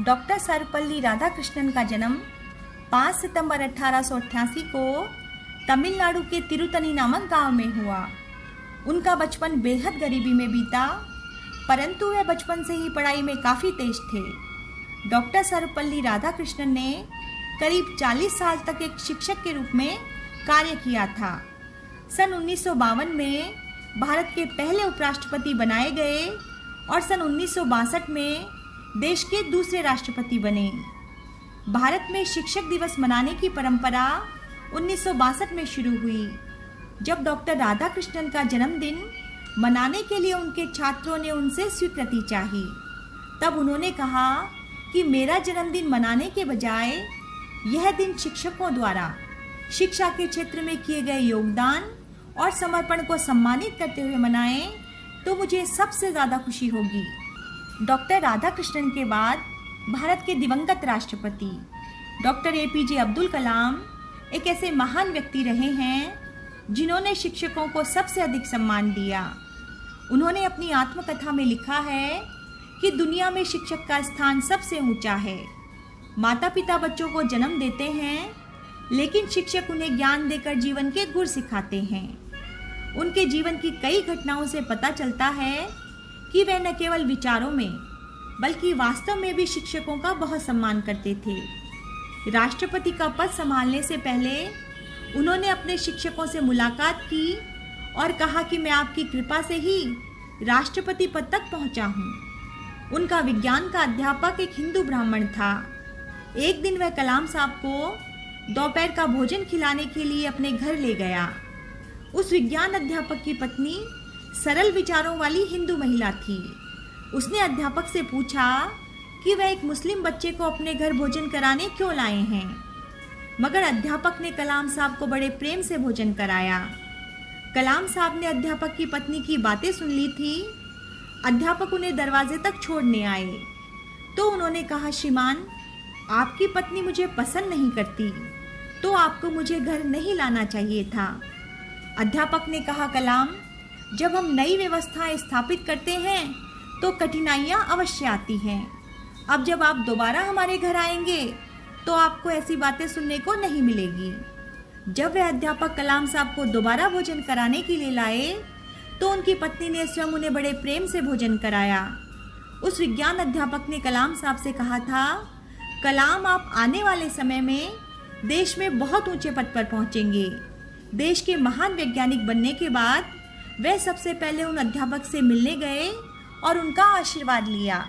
Doctor Sarvepalli Radhakrishnan का जन्म 5 सितंबर 1888 को तमिलनाडु के तिरुतनी नामक गांव में हुआ। उनका बचपन बेहद गरीबी में बीता, परंतु वे बचपन से ही पढ़ाई में काफ़ी तेज थे। डॉक्टर सर्वपल्ली राधाकृष्णन ने करीब 40 साल तक एक शिक्षक के रूप में कार्य किया था। सन 1952 में भारत के पहले उपराष्ट्रपति बनाए गए और सन 1962 में देश के दूसरे राष्ट्रपति बने। भारत में शिक्षक दिवस मनाने की परंपरा 1962 में शुरू हुई, जब डॉक्टर राधाकृष्णन का जन्मदिन मनाने के लिए उनके छात्रों ने उनसे स्वीकृति चाही। तब उन्होंने कहा कि मेरा जन्मदिन मनाने के बजाय यह दिन शिक्षकों द्वारा शिक्षा के क्षेत्र में किए गए योगदान और समर्पण को सम्मानित करते हुए मनाएं तो मुझे सबसे ज़्यादा खुशी होगी। डॉक्टर राधाकृष्णन के बाद भारत के दिवंगत राष्ट्रपति डॉक्टर APJ अब्दुल कलाम एक ऐसे महान व्यक्ति रहे हैं जिन्होंने शिक्षकों को सबसे अधिक सम्मान दिया। उन्होंने अपनी आत्मकथा में लिखा है कि दुनिया में शिक्षक का स्थान सबसे ऊंचा है। माता पिता बच्चों को जन्म देते हैं, लेकिन शिक्षक उन्हें ज्ञान देकर जीवन के गुर सिखाते हैं। उनके जीवन की कई घटनाओं से पता चलता है कि वे न केवल विचारों में बल्कि वास्तव में भी शिक्षकों का बहुत सम्मान करते थे। राष्ट्रपति का पद संभालने से पहले उन्होंने अपने शिक्षकों से मुलाकात की और कहा कि मैं आपकी कृपा से ही राष्ट्रपति पद तक पहुंचा हूं। उनका विज्ञान का अध्यापक एक हिंदू ब्राह्मण था। एक दिन वह कलाम साहब को दोपहर का भोजन खिलाने के लिए अपने घर ले गया। उस विज्ञान अध्यापक की पत्नी सरल विचारों वाली हिंदू महिला थी। उसने अध्यापक से पूछा कि वह एक मुस्लिम बच्चे को अपने घर भोजन कराने क्यों लाए हैं, मगर अध्यापक ने कलाम साहब को बड़े प्रेम से भोजन कराया। कलाम साहब ने अध्यापक की पत्नी की बातें सुन ली थी। अध्यापक उन्हें दरवाजे तक छोड़ने आए तो उन्होंने कहा, श्रीमान, आपकी पत्नी मुझे पसंद नहीं करती, तो आपको मुझे घर नहीं लाना चाहिए था। अध्यापक ने कहा, कलाम, जब हम नई व्यवस्थाएं स्थापित करते हैं तो कठिनाइयां अवश्य आती हैं। अब जब आप दोबारा हमारे घर आएंगे तो आपको ऐसी बातें सुनने को नहीं मिलेगी। जब वह अध्यापक कलाम साहब को दोबारा भोजन कराने के लिए लाए तो उनकी पत्नी ने स्वयं उन्हें बड़े प्रेम से भोजन कराया। उस विज्ञान अध्यापक ने कलाम साहब से कहा था, कलाम, आप आने वाले समय में देश में बहुत ऊंचे पद पर पहुंचेंगे। देश के महान वैज्ञानिक बनने के बाद वे सबसे पहले उन अध्यापक से मिलने गए और उनका आशीर्वाद लिया।